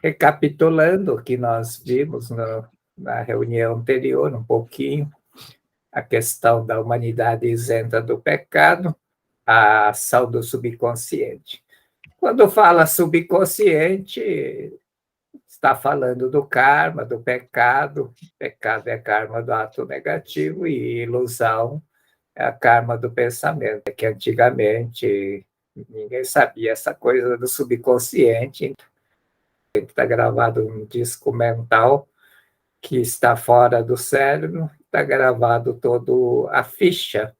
Recapitulando o que nós vimos na reunião anterior, um pouquinho, a questão da humanidade isenta do pecado, a ação do subconsciente. Quando fala subconsciente, está falando do karma, do pecado. Pecado é karma do ato negativo e ilusão é a karma do pensamento, que antigamente ninguém sabia essa coisa do subconsciente. Está gravado um disco mental que está fora do cérebro, está gravado todo a ficha,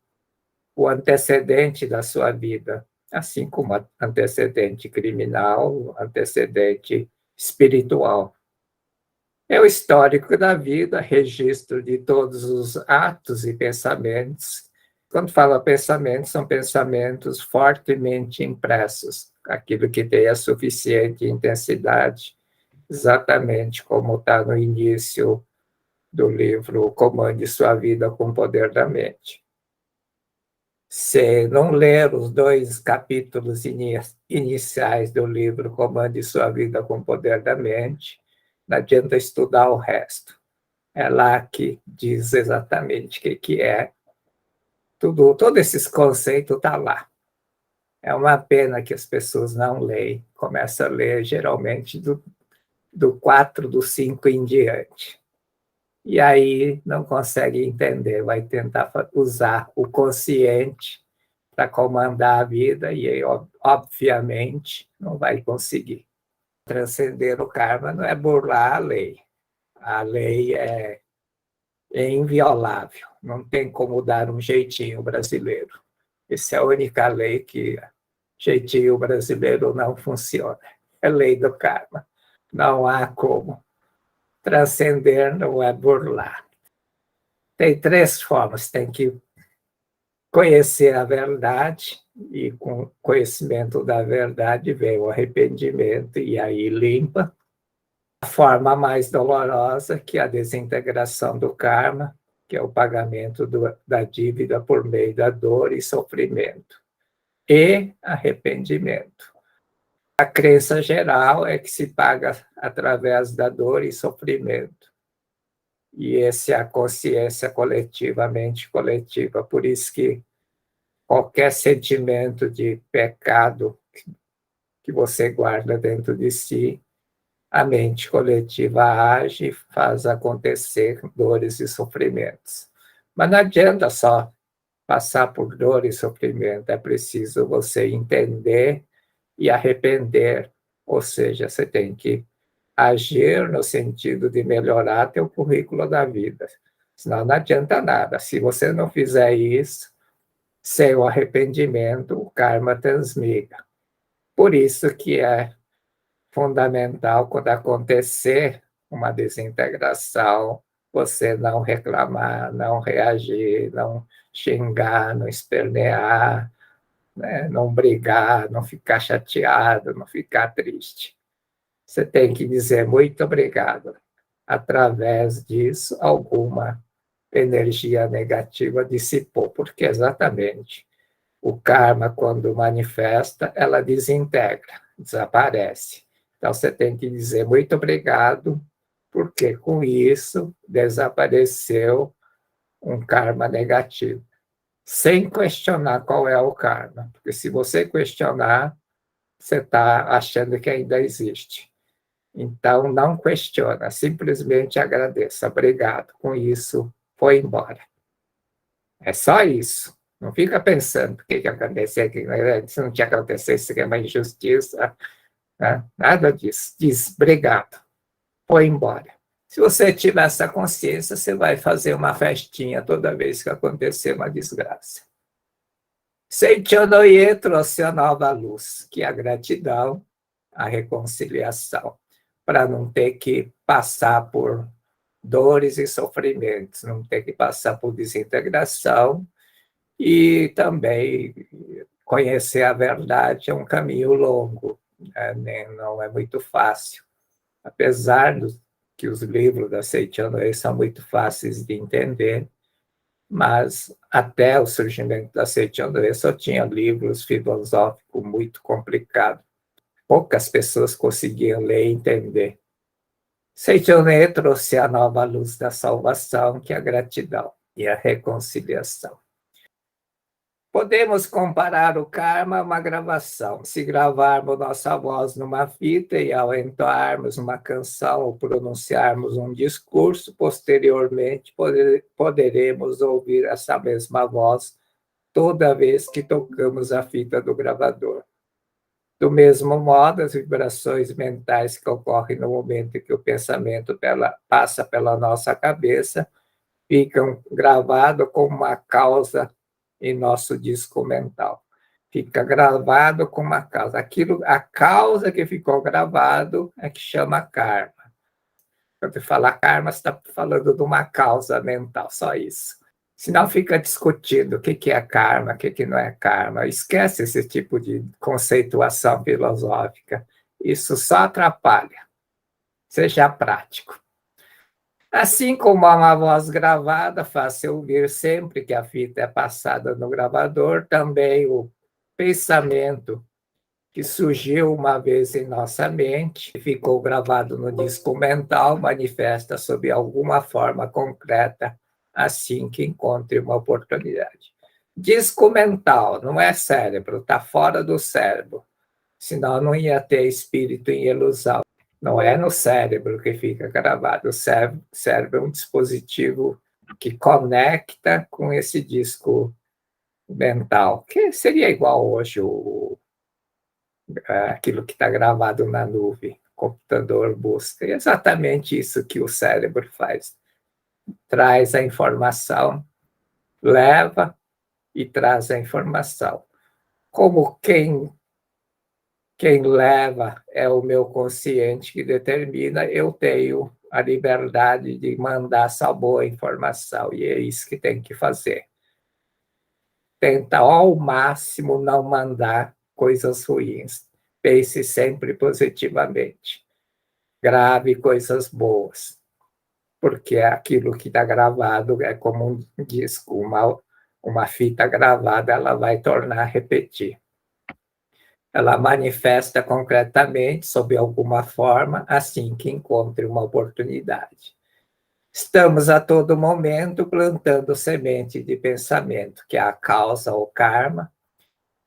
o antecedente da sua vida, assim como antecedente criminal, antecedente espiritual. É o histórico da vida, registro de todos os atos e pensamentos. Quando fala pensamentos, são pensamentos fortemente impressos, aquilo que tem a suficiente intensidade, exatamente como está no início do livro Comande Sua Vida com o Poder da Mente. Se não ler os 2 capítulos iniciais do livro Comande Sua Vida com o Poder da Mente, não adianta estudar o resto. É lá que diz exatamente o que é. Todos esses conceitos estão lá. É uma pena que as pessoas não leem. Começa a ler, geralmente, do 4, do 5 em diante. E aí não consegue entender, vai tentar usar o consciente para comandar a vida e aí, obviamente, não vai conseguir. Transcender o karma não é burlar a lei. A lei é inviolável, não tem como dar um jeitinho brasileiro. Essa é a única lei que jeitinho brasileiro não funciona. É lei do karma. Não há como. Transcender não é burlar. Tem 3 formas, tem que conhecer a verdade, e com o conhecimento da verdade vem o arrependimento, e aí limpa. A forma mais dolorosa, que é a desintegração do karma, que é o pagamento da dívida por meio da dor e sofrimento, e arrependimento. A crença geral é que se paga através da dor e sofrimento. E essa é a consciência coletivamente coletiva. Por isso que qualquer sentimento de pecado que você guarda dentro de si, a mente coletiva age e faz acontecer dores e sofrimentos. Mas não adianta só passar por dor e sofrimento, é preciso você entender e arrepender, ou seja, você tem que agir no sentido de melhorar teu currículo da vida, senão não adianta nada. Se você não fizer isso, sem o arrependimento, o karma transmigra. Por isso que é fundamental, quando acontecer uma desintegração, você não reclamar, não reagir, não xingar, não espernear, né? Não brigar, não ficar chateado, não ficar triste. Você tem que dizer muito obrigado. Através disso, alguma energia negativa dissipou, porque exatamente o karma, quando manifesta, ela desintegra, desaparece. Então, você tem que dizer muito obrigado, porque com isso desapareceu um karma negativo, sem questionar qual é o karma, porque se você questionar, você está achando que ainda existe. Então, não questiona, simplesmente agradeça. Obrigado, com isso, foi embora. É só isso. Não fica pensando o que aconteceu, se não tinha acontecido, isso é uma injustiça. Né? Nada disso. Diz obrigado, foi embora. Se você tiver essa consciência, você vai fazer uma festinha toda vez que acontecer uma desgraça. Seichonoye trouxe a nova luz, que é a gratidão, a reconciliação, para não ter que passar por dores e sofrimentos, não ter que passar por desintegração, e também conhecer a verdade é um caminho longo, né? Não é muito fácil. Apesar que os livros da Seichonoye são muito fáceis de entender, mas até o surgimento da Seichonoye só tinha livros filosóficos muito complicados. poucas pessoas conseguiam ler e entender. Sejonê trouxe a nova luz da salvação, que é a gratidão e a reconciliação. Podemos comparar o karma a uma gravação. Se gravarmos nossa voz numa fita e ao entoarmos uma canção ou pronunciarmos um discurso, posteriormente poderemos ouvir essa mesma voz toda vez que tocamos a fita do gravador. Do mesmo modo, as vibrações mentais que ocorrem no momento em que o pensamento passa pela nossa cabeça ficam gravadas como uma causa em nosso disco mental. Fica gravado com uma causa. A causa que ficou gravado é que chama karma. Quando você fala karma, você está falando de uma causa mental, só isso. Senão fica discutindo o que é karma, o que não é karma. Esquece esse tipo de conceituação filosófica. Isso só atrapalha. Seja prático. Assim como há uma voz gravada, fácil ouvir sempre que a fita é passada no gravador, também o pensamento que surgiu uma vez em nossa mente, ficou gravado no disco mental, manifesta sob alguma forma concreta assim que encontre uma oportunidade. Disco mental não é cérebro, está fora do cérebro, senão não ia ter espírito em ilusão. Não é no cérebro que fica gravado. O cérebro é um dispositivo que conecta com esse disco mental, que seria igual hoje aquilo que está gravado na nuvem. O computador busca. É exatamente isso que o cérebro faz. Traz a informação, leva e traz a informação. Como quem leva é o meu consciente que determina, eu tenho a liberdade de mandar essa boa informação, e é isso que tem que fazer. Tenta ao máximo não mandar coisas ruins. Pense sempre positivamente. Grave coisas boas, porque aquilo que está gravado é como um disco, uma fita gravada, ela vai tornar a repetir. Ela manifesta concretamente, sob alguma forma, assim que encontre uma oportunidade. Estamos a todo momento plantando semente de pensamento, que é a causa ou karma,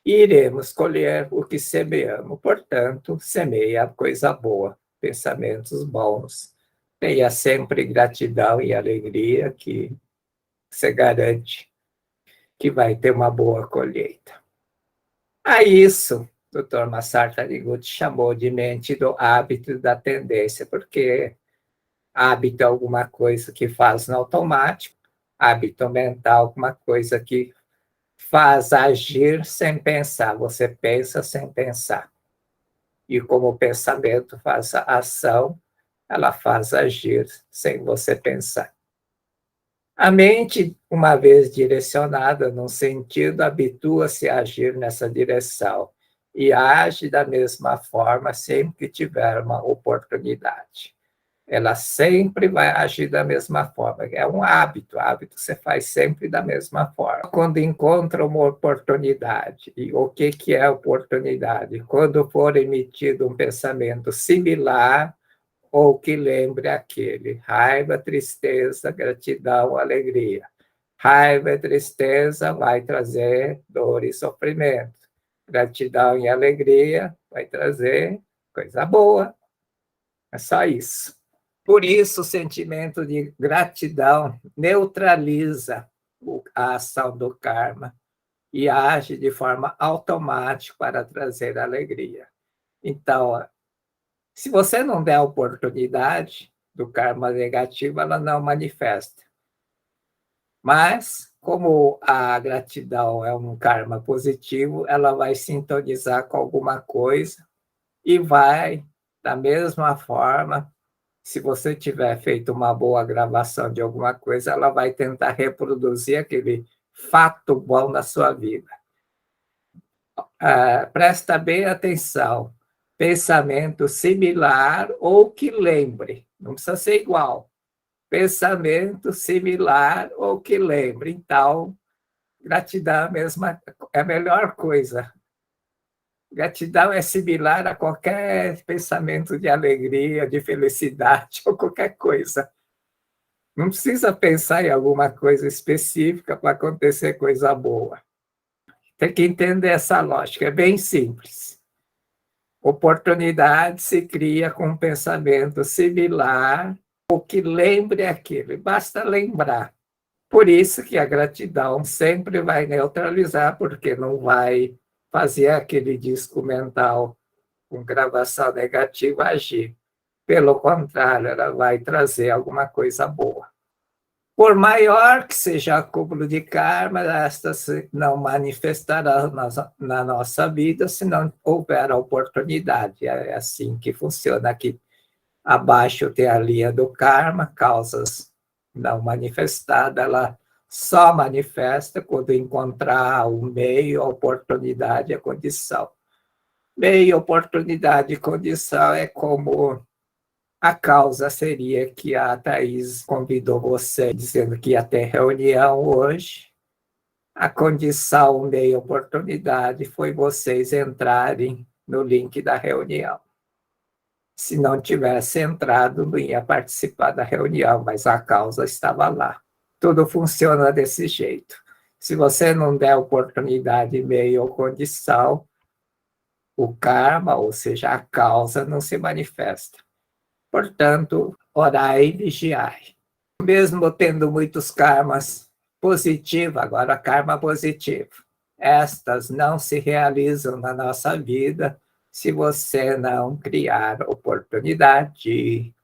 e iremos colher o que semeamos. Portanto, semeia coisa boa, pensamentos bons. Tenha sempre gratidão e alegria, que você garante que vai ter uma boa colheita. A isso, o Dr. Massaro Taniguchi chamou de mente do hábito e da tendência, porque hábito é alguma coisa que faz no automático, hábito mental, alguma coisa que faz agir sem pensar. Você pensa sem pensar. E como o pensamento faz a ação, ela faz agir sem você pensar. A mente, uma vez direcionada num sentido, habitua-se a agir nessa direção e age da mesma forma sempre que tiver uma oportunidade. Ela sempre vai agir da mesma forma. É um hábito você faz sempre da mesma forma. Quando encontra uma oportunidade, e o que é oportunidade? Quando for emitido um pensamento similar ou que lembre aquele. Raiva, tristeza, gratidão, alegria. Raiva e tristeza vai trazer dor e sofrimento. Gratidão e alegria vai trazer coisa boa. É só isso. Por isso, o sentimento de gratidão neutraliza a ação do karma e age de forma automática para trazer alegria. Então, se você não der a oportunidade do karma negativo, ela não manifesta. Mas, como a gratidão é um karma positivo, ela vai sintonizar com alguma coisa e vai, da mesma forma, se você tiver feito uma boa gravação de alguma coisa, ela vai tentar reproduzir aquele fato bom na sua vida. Presta bem atenção. Pensamento similar ou que lembre. Não precisa ser igual. Pensamento similar ou que lembre. Então, gratidão é a melhor coisa. Gratidão é similar a qualquer pensamento de alegria, de felicidade ou qualquer coisa. Não precisa pensar em alguma coisa específica para acontecer coisa boa. Tem que entender essa lógica, é bem simples. Oportunidade se cria com um pensamento similar ou que lembre aquilo, basta lembrar. Por isso que a gratidão sempre vai neutralizar, porque não vai fazer aquele disco mental com gravação negativa agir. Pelo contrário, ela vai trazer alguma coisa boa. Por maior que seja o acúmulo de karma, esta se não manifestará na nossa vida se não houver a oportunidade. É assim que funciona aqui. Abaixo tem a linha do karma, causas não manifestadas, ela só manifesta quando encontrar o meio, a oportunidade, a condição. Meio, oportunidade e condição é como a causa seria que a Thaís convidou você dizendo que ia ter reunião hoje. A condição, meio, oportunidade foi vocês entrarem no link da reunião. Se não tivesse entrado, não ia participar da reunião, mas a causa estava lá. Tudo funciona desse jeito. Se você não der oportunidade, meio ou condição, o karma, ou seja, a causa, não se manifesta. Portanto, orai e vigiai. Mesmo tendo muitos karmas positivos, agora karma positivo, estas não se realizam na nossa vida se você não criar oportunidade.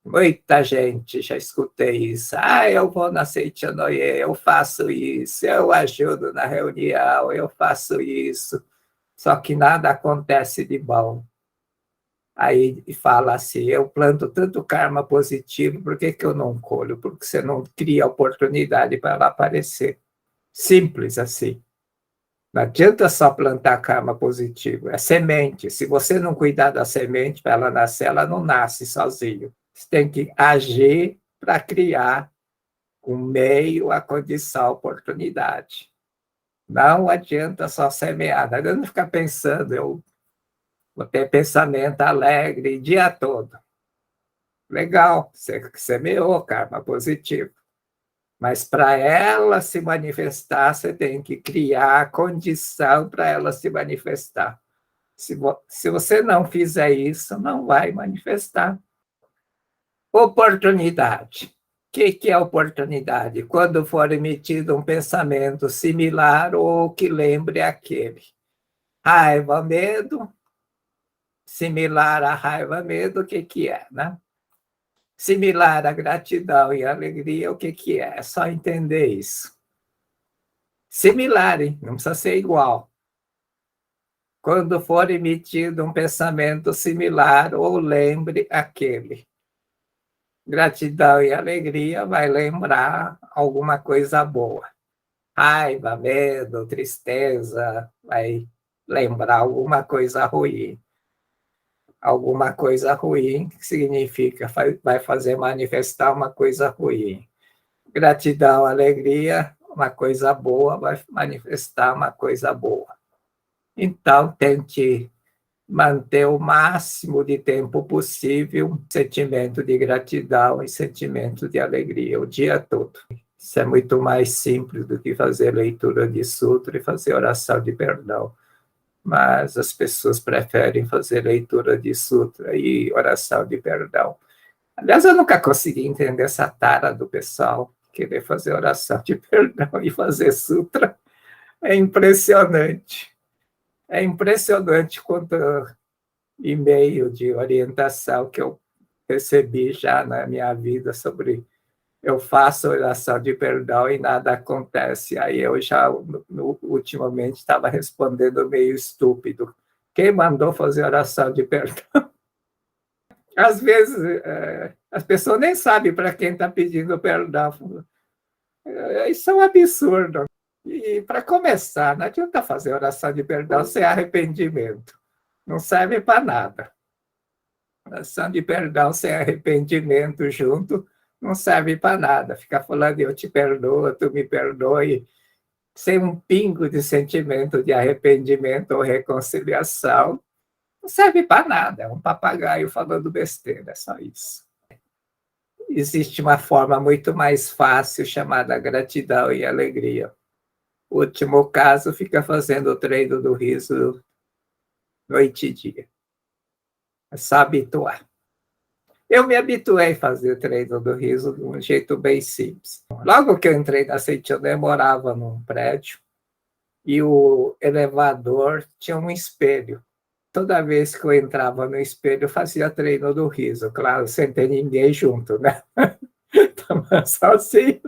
Muita gente, já escutei isso. Eu vou na Seitianoye, eu faço isso, eu ajudo na reunião, eu faço isso. Só que nada acontece de bom. Aí fala assim, eu planto tanto karma positivo, por que eu não colho? Porque você não cria oportunidade para ela aparecer. Simples assim. Não adianta só plantar karma positivo, é semente. Se você não cuidar da semente para ela nascer, ela não nasce sozinho. Você tem que agir para criar o meio, a condição, a oportunidade. Não adianta só semear, não adianta ficar pensando, eu vou ter pensamento alegre o dia todo. Legal, você semeou karma positivo. Mas para ela se manifestar, você tem que criar a condição para ela se manifestar. Se você não fizer isso, não vai manifestar. Oportunidade. O que é oportunidade? Quando for emitido um pensamento similar ou que lembre aquele. Raiva, medo, similar a raiva, medo, o que é, né? Similar a gratidão e alegria, o que é? É só entender isso. Similar, hein? Não precisa ser igual. Quando for emitido um pensamento similar ou lembre aquele. Gratidão e alegria vai lembrar alguma coisa boa. Raiva, medo, tristeza, vai lembrar alguma coisa ruim. Alguma coisa ruim significa vai fazer manifestar uma coisa ruim. Gratidão, alegria, uma coisa boa vai manifestar uma coisa boa. Então, tente manter o máximo de tempo possível sentimento de gratidão e sentimento de alegria o dia todo. Isso é muito mais simples do que fazer leitura de sutra e fazer oração de perdão. Mas as pessoas preferem fazer leitura de sutra e oração de perdão. Aliás, eu nunca consegui entender essa tara do pessoal querer fazer oração de perdão e fazer sutra. É impressionante. É impressionante quanto e-mail de orientação que eu recebi já na minha vida sobre eu faço oração de perdão e nada acontece. Aí eu já, ultimamente, estava respondendo meio estúpido. Quem mandou fazer oração de perdão? Às vezes, as pessoas nem sabem para quem está pedindo perdão. Isso é um absurdo. E, para começar, não adianta fazer oração de perdão sem arrependimento. Não serve para nada. Oração de perdão sem arrependimento junto não serve para nada. Ficar falando eu te perdoo, tu me perdoe. sem um pingo de sentimento de arrependimento ou reconciliação, não serve para nada, é um papagaio falando besteira, é só isso. Existe uma forma muito mais fácil chamada gratidão e alegria. O último caso fica fazendo o treino do riso noite e dia. É só habituar. Eu me habituei a fazer treino do riso de um jeito bem simples. Logo que eu entrei na Seitiana, eu morava num prédio e o elevador tinha um espelho. Toda vez que eu entrava no espelho, eu fazia treino do riso, claro, sem ter ninguém junto, né? Estava sozinho.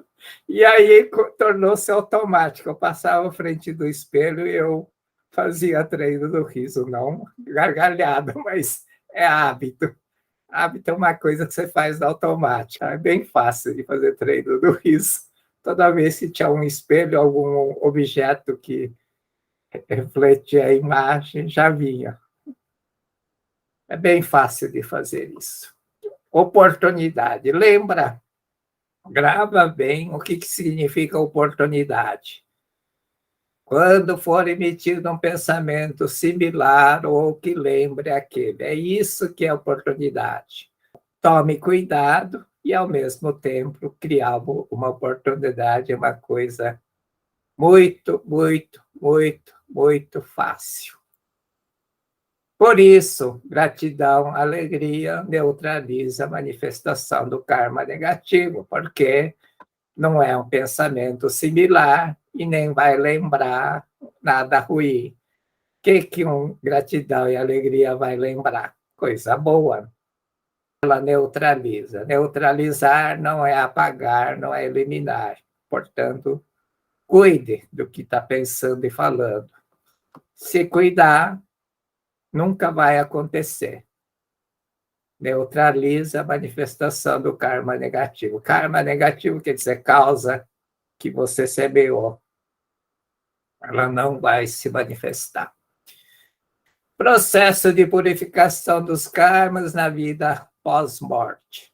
E aí tornou-se automático. Eu passava à frente do espelho e eu fazia treino do riso, não gargalhada, mas é hábito. Hábito é uma coisa que você faz automático. É bem fácil de fazer treino do riso. Toda vez que tinha um espelho, algum objeto que refletia a imagem, já vinha. É bem fácil de fazer isso. Oportunidade. Lembra? Grava bem o que significa oportunidade. Quando for emitido um pensamento similar ou que lembre aquele. É isso que é oportunidade. Tome cuidado e, ao mesmo tempo, criar uma oportunidade, uma coisa muito, muito, muito, muito fácil. Por isso, gratidão, alegria neutraliza a manifestação do karma negativo, porque não é um pensamento similar e nem vai lembrar nada ruim. O que gratidão e alegria vai lembrar? Coisa boa. Ela neutraliza. Neutralizar não é apagar, não é eliminar. Portanto, cuide do que está pensando e falando. Se cuidar, nunca vai acontecer. Neutraliza a manifestação do karma negativo. Karma negativo quer dizer causa que você semeou. Ela não vai se manifestar. Processo de purificação dos karmas na vida pós-morte.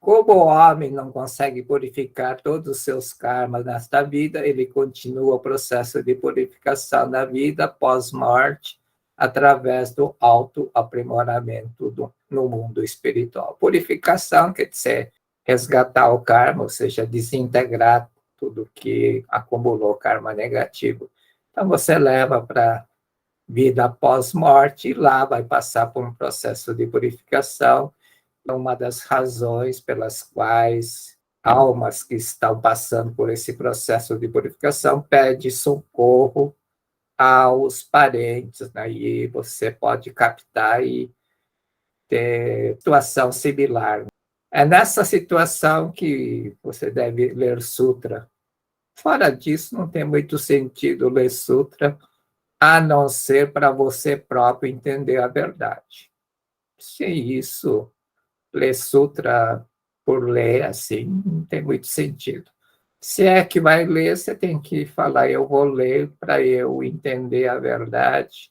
Como o homem não consegue purificar todos os seus karmas nesta vida, ele continua o processo de purificação da vida pós-morte através do autoaprimoramento no mundo espiritual. Purificação quer dizer resgatar o karma, ou seja, desintegrar tudo que acumulou karma negativo. Então, você leva para vida pós-morte e lá vai passar por um processo de purificação. Uma das razões pelas quais almas que estão passando por esse processo de purificação pedem socorro aos parentes, né? E você pode captar e ter situação similar. É nessa situação que você deve ler sutra. Fora disso, não tem muito sentido ler sutra, a não ser para você próprio entender a verdade. Sem isso, ler sutra por ler, assim, não tem muito sentido. Se é que vai ler, você tem que falar, eu vou ler para eu entender a verdade.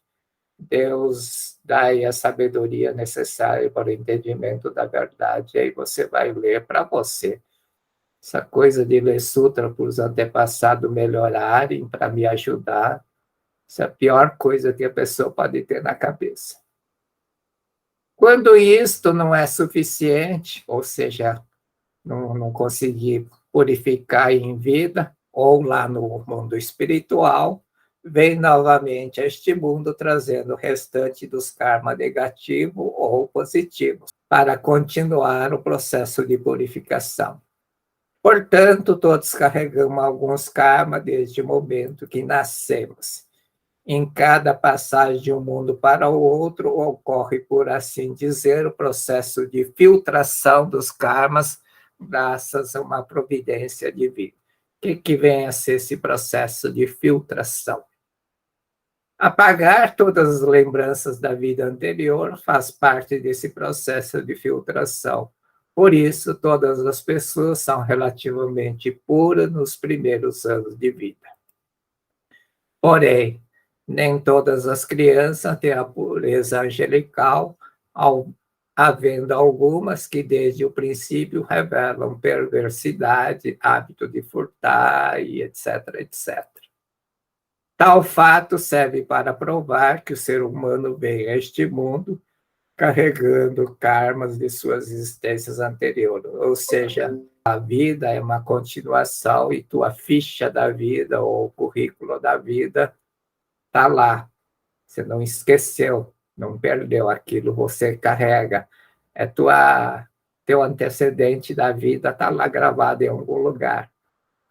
Deus dá aí a sabedoria necessária para o entendimento da verdade, e aí você vai ler para você. Essa coisa de ler sutra para os antepassados melhorarem, para me ajudar, essa é a pior coisa que a pessoa pode ter na cabeça. Quando isto não é suficiente, ou seja, não conseguir purificar em vida, ou lá no mundo espiritual, vem novamente a este mundo trazendo o restante dos karma negativo ou positivos, para continuar o processo de purificação. Portanto, todos carregamos alguns karma desde o momento que nascemos. Em cada passagem de um mundo para o outro, ocorre, por assim dizer, o processo de filtração dos karmas, graças a uma providência divina. O que vem a ser esse processo de filtração? Apagar todas as lembranças da vida anterior faz parte desse processo de filtração. Por isso, todas as pessoas são relativamente puras nos primeiros anos de vida. Porém, nem todas as crianças têm a pureza angelical, havendo algumas que desde o princípio revelam perversidade, hábito de furtar e etc, etc. Tal fato serve para provar que o ser humano vem a este mundo carregando karmas de suas existências anteriores, ou seja, a vida é uma continuação e tua ficha da vida ou currículo da vida está lá. Você não esqueceu, não perdeu aquilo, você carrega. É teu antecedente da vida está lá gravado em algum lugar.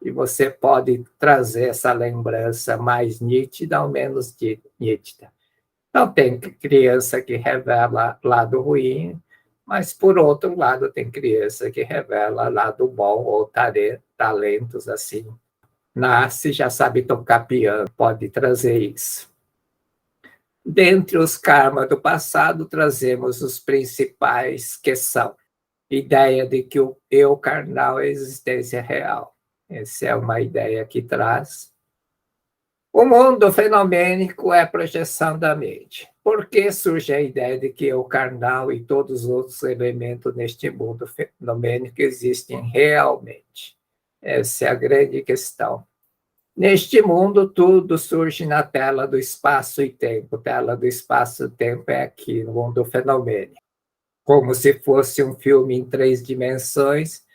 E você pode trazer essa lembrança mais nítida ou menos nítida. Então, tem criança que revela lado ruim, mas, por outro lado, tem criança que revela lado bom ou talentos assim. Nasce, já sabe tocar piano, pode trazer isso. Dentre os karmas do passado, trazemos os principais, que são ideia de que o eu carnal é a existência real. Essa é uma ideia que traz. O mundo fenomênico é a projeção da mente. Por que surge a ideia de que o carnal e todos os outros elementos neste mundo fenomênico existem realmente? Essa é a grande questão. Neste mundo, tudo surge na tela do espaço e tempo. Tela do espaço e tempo é aqui, no mundo fenomênico. Como se fosse um filme em 3 dimensões,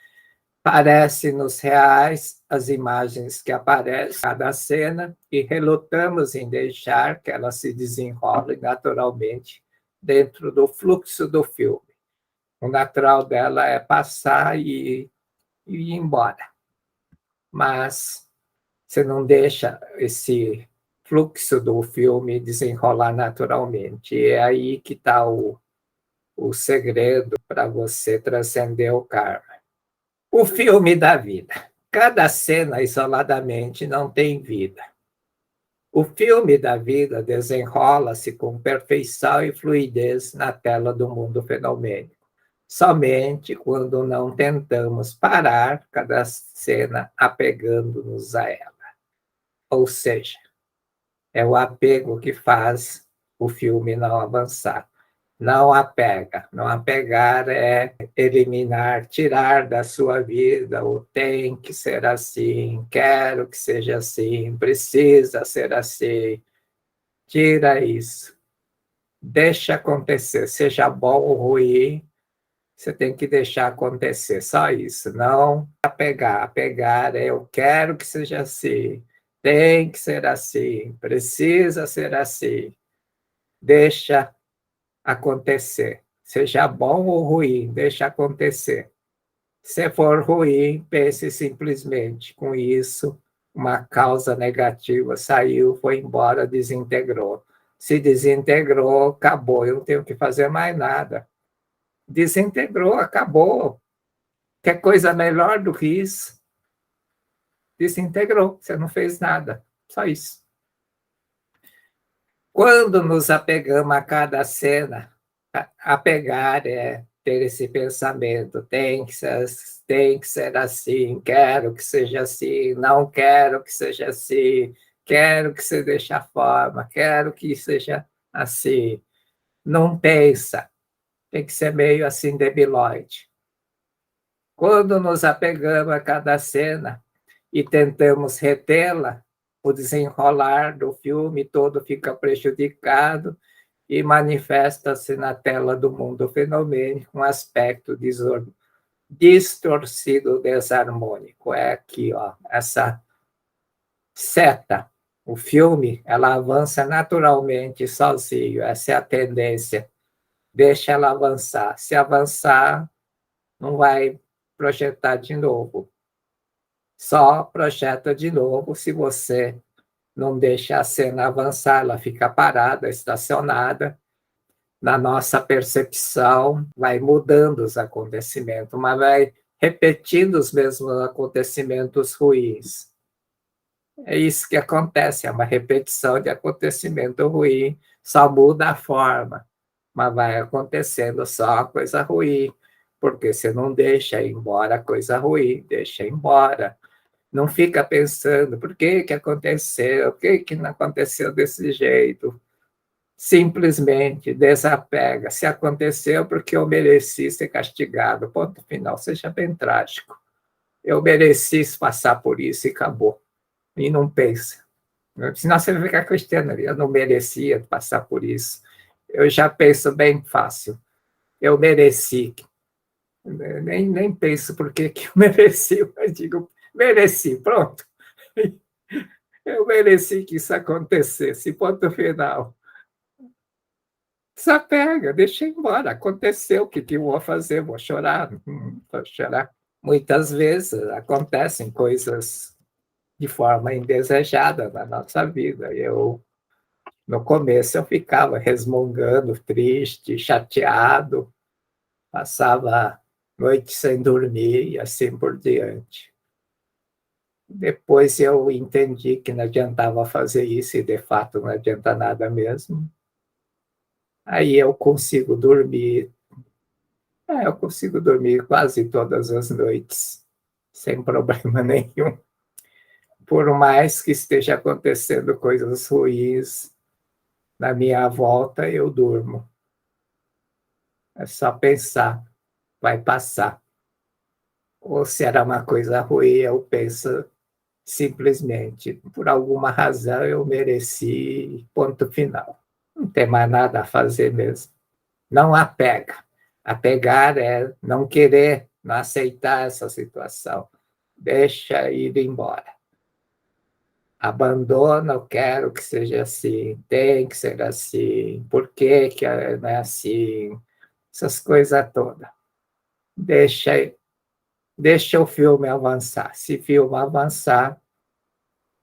parece-nos reais as imagens que aparecem em cada cena e relutamos em deixar que elas se desenrolem naturalmente dentro do fluxo do filme. O natural dela é passar e ir embora. Mas você não deixa esse fluxo do filme desenrolar naturalmente. E é aí que está o segredo para você transcender o karma. O filme da vida. Cada cena isoladamente não tem vida. O filme da vida desenrola-se com perfeição e fluidez na tela do mundo fenomênico. Somente quando não tentamos parar cada cena apegando-nos a ela. Ou seja, é o apego que faz o filme não avançar. Não apega. Não apegar é eliminar, tirar da sua vida o tem que ser assim, quero que seja assim, precisa ser assim. Tira isso. Deixa acontecer, seja bom ou ruim, você tem que deixar acontecer, só isso. Não apegar. Apegar é eu quero que seja assim, tem que ser assim, precisa ser assim. Deixa acontecer. Seja bom ou ruim, deixa acontecer. Se for ruim, pense simplesmente com isso, uma causa negativa saiu, foi embora, desintegrou. Se desintegrou, acabou, eu não tenho que fazer mais nada. Desintegrou, acabou. Quer coisa melhor do que isso? Desintegrou, você não fez nada, só isso. Quando nos apegamos a cada cena, apegar é ter esse pensamento, tem que ser assim, quero que seja assim, não quero que seja assim, quero que você deixe a forma, quero que seja assim. Não pensa, tem que ser meio assim debilóide. Quando nos apegamos a cada cena e tentamos retê-la, o desenrolar do filme todo fica prejudicado e manifesta-se na tela do mundo fenomênico um aspecto distorcido, desarmônico. É aqui, ó, essa seta. O filme, ela avança naturalmente sozinho, essa é a tendência. Deixa ela avançar. Se avançar, não vai projetar de novo. Só projeta de novo se você não deixa a cena avançar, ela fica parada, estacionada. Na nossa percepção, vai mudando os acontecimentos, mas vai repetindo os mesmos acontecimentos ruins. É isso que acontece, é uma repetição de acontecimento ruim, só muda a forma, mas vai acontecendo só a coisa ruim, porque você não deixa ir embora a coisa ruim, deixa ir embora. Não fica pensando por que aconteceu, por que não aconteceu desse jeito. Simplesmente desapega. Se aconteceu porque eu mereci ser castigado, ponto final, seja bem trágico. Eu mereci passar por isso e acabou. E não pensa. Senão você vai ficar questionando, eu não merecia passar por isso. Eu já penso bem fácil, eu mereci. Nem penso por que eu mereci, mas digo, mereci, pronto. Eu mereci que isso acontecesse, ponto final. Desapega, deixa embora, aconteceu, o que eu vou fazer? Vou chorar? Vou chorar. Muitas vezes acontecem coisas de forma indesejada na nossa vida. No começo, eu ficava resmungando, triste, chateado, passava noite sem dormir e assim por diante. Depois eu entendi que não adiantava fazer isso, e de fato não adianta nada mesmo. Aí eu consigo dormir quase todas as noites, sem problema nenhum. Por mais que esteja acontecendo coisas ruins na minha volta, eu durmo. É só pensar, vai passar. Ou se era uma coisa ruim, eu penso simplesmente, por alguma razão eu mereci, ponto final. Não tem mais nada a fazer mesmo. Não apega. Apegar é não querer, não aceitar essa situação. Deixa ir embora. Abandona, eu quero que seja assim, tem que ser assim, por que não é assim? Essas coisas todas. Deixa, deixa o filme avançar. Se o filme avançar,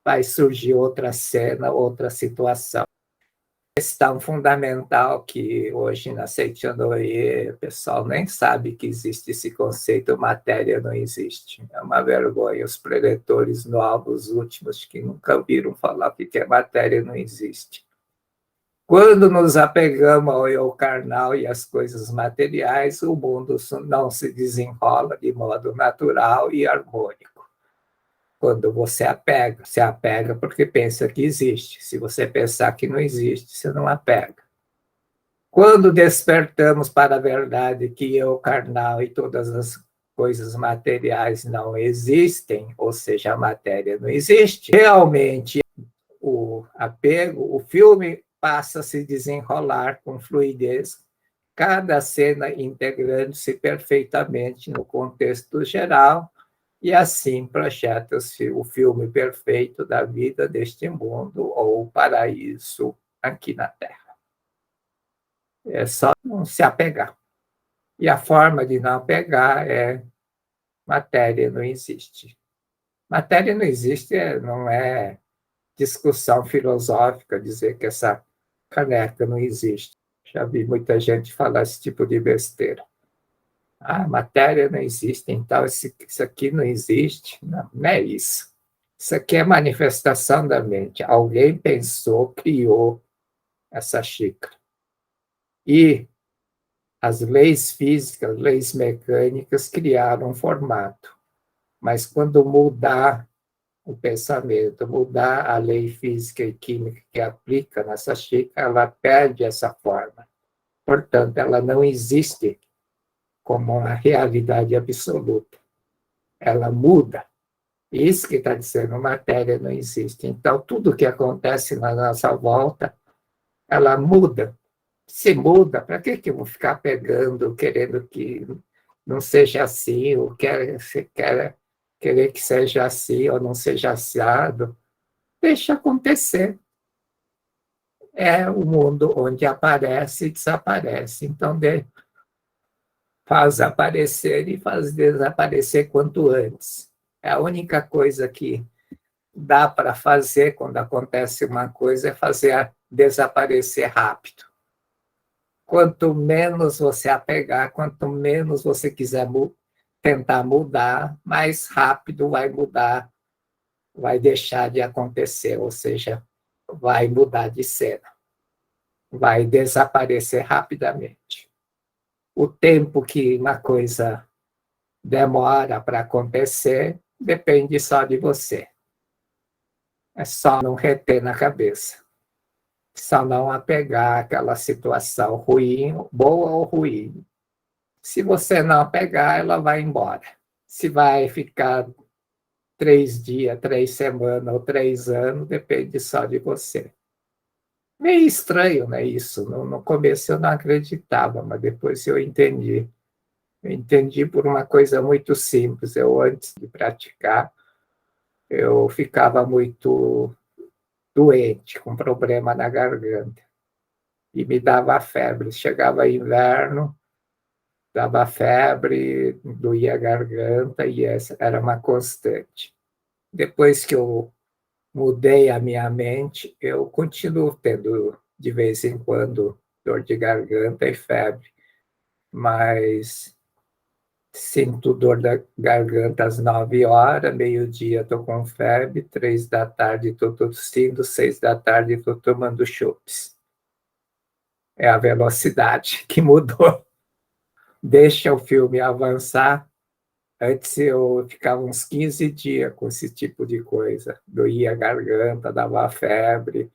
vai surgir outra cena, outra situação. Questão fundamental que hoje na Seitianoye o pessoal nem sabe que existe esse conceito, matéria não existe. É uma vergonha. Os preletores novos, últimos, que nunca ouviram falar que matéria não existe. Quando nos apegamos ao eu carnal e às coisas materiais, o mundo não se desenrola de modo natural e harmônico. Quando se apega porque pensa que existe. Se você pensar que não existe, você não apega. Quando despertamos para a verdade que eu carnal e todas as coisas materiais não existem, ou seja, a matéria não existe, realmente o apego, o filme passa a se desenrolar com fluidez, cada cena integrando-se perfeitamente no contexto geral, e assim projeta-se o filme perfeito da vida deste mundo ou o paraíso aqui na Terra. É só não se apegar. E a forma de não apegar é matéria não existe. Matéria não existe, não é discussão filosófica dizer que essa caneca não existe. Já vi muita gente falar esse tipo de besteira. Ah, matéria não existe, então isso aqui não existe. Não, não é isso. Isso aqui é manifestação da mente. Alguém pensou, criou essa xícara. E as leis físicas, leis mecânicas criaram um formato. Mas quando mudar o pensamento, mudar a lei física e química que aplica nessa xícara, ela perde essa forma. Portanto, ela não existe como uma realidade absoluta. Ela muda. Isso que está dizendo, matéria não existe. Então, tudo que acontece na nossa volta, ela muda. Se muda, para que eu vou ficar pegando, querendo que não seja assim, ou querer que seja assim, ou não seja assado? Deixa acontecer. É o mundo onde aparece e desaparece. Então, faz aparecer e faz desaparecer quanto antes. É a única coisa que dá para fazer quando acontece uma coisa é fazer desaparecer rápido. Quanto menos você apegar, quanto menos você quiser tentar mudar, mais rápido vai mudar, vai deixar de acontecer, ou seja, vai mudar de cena, vai desaparecer rapidamente. O tempo que uma coisa demora para acontecer depende só de você. É só não reter na cabeça. Só não apegar àquela situação ruim, boa ou ruim. Se você não apegar, ela vai embora. Se vai ficar 3 dias, 3 semanas ou 3 anos, depende só de você. Meio estranho, né, isso. No começo eu não acreditava, mas depois eu entendi. Eu entendi por uma coisa muito simples. Eu, antes de praticar, eu ficava muito doente, com problema na garganta, e me dava febre. Chegava inverno, dava febre, doía a garganta, e essa era uma constante. Depois que eu mudei a minha mente, eu continuo tendo, de vez em quando, dor de garganta e febre, mas sinto dor da garganta às 9 horas, meio-dia estou com febre, 3 da tarde estou tossindo, 6 da tarde estou tomando chupes. É a velocidade que mudou. Deixa o filme avançar. Antes eu ficava uns 15 dias com esse tipo de coisa. Doía a garganta, dava febre.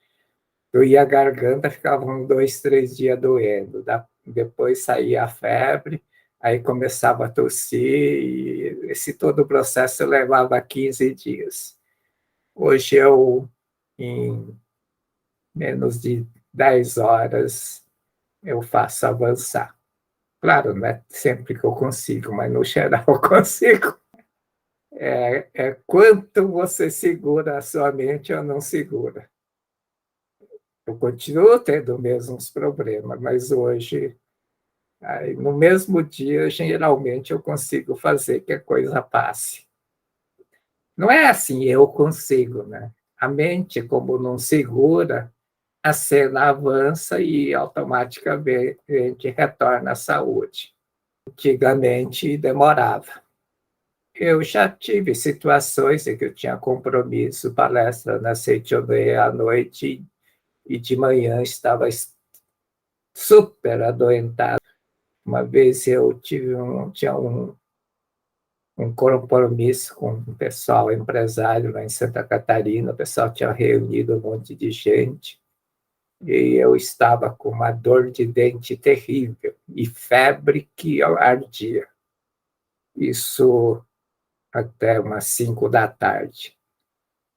Doía a garganta, ficava uns 2, 3 dias doendo. Depois saía a febre, aí começava a tossir, e esse todo o processo levava 15 dias. Hoje eu, em menos de 10 horas, eu faço avançar. Claro, não é sempre que eu consigo, mas no geral eu consigo. É quanto você segura a sua mente ou não segura. Eu continuo tendo mesmos problemas, mas hoje, aí, no mesmo dia, geralmente eu consigo fazer que a coisa passe. Não é assim, eu consigo, né? A mente, como não segura, a cena avança e automaticamente retorna à saúde. Antigamente demorava. Eu já tive situações em que eu tinha compromisso, palestra na 7h30 à noite, e de manhã estava super adoentado. Uma vez eu tinha um compromisso com o pessoal empresário lá em Santa Catarina, o pessoal tinha reunido um monte de gente, e eu estava com uma dor de dente terrível e febre que ardia. Isso até umas 5 da tarde.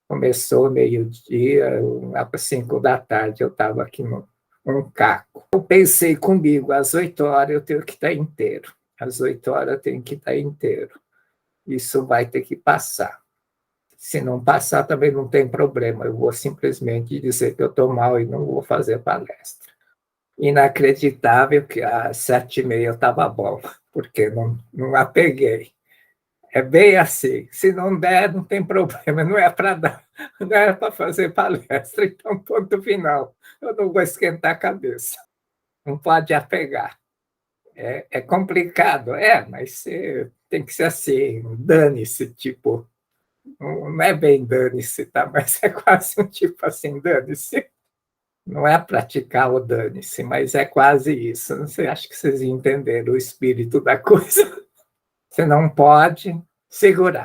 Começou meio-dia, lá para 5 da tarde eu estava aqui num caco. Eu pensei comigo, às 8 horas eu tenho que estar inteiro. Às 8 horas eu tenho que estar inteiro. Isso vai ter que passar. Se não passar, também não tem problema. Eu vou simplesmente dizer que eu estou mal e não vou fazer palestra. Inacreditável que às 7h30 eu estava bom, porque não apeguei. É bem assim. Se não der, não tem problema. Não é para dar, não é para fazer palestra. Então, ponto final. Eu não vou esquentar a cabeça. Não pode apegar. É complicado, mas tem que ser assim, dane-se, tipo, não é bem dane-se, tá? Mas é quase um tipo assim, dane-se. Não é praticar o dane-se, mas é quase isso. Não sei, acho que vocês entenderam o espírito da coisa. Você não pode segurar.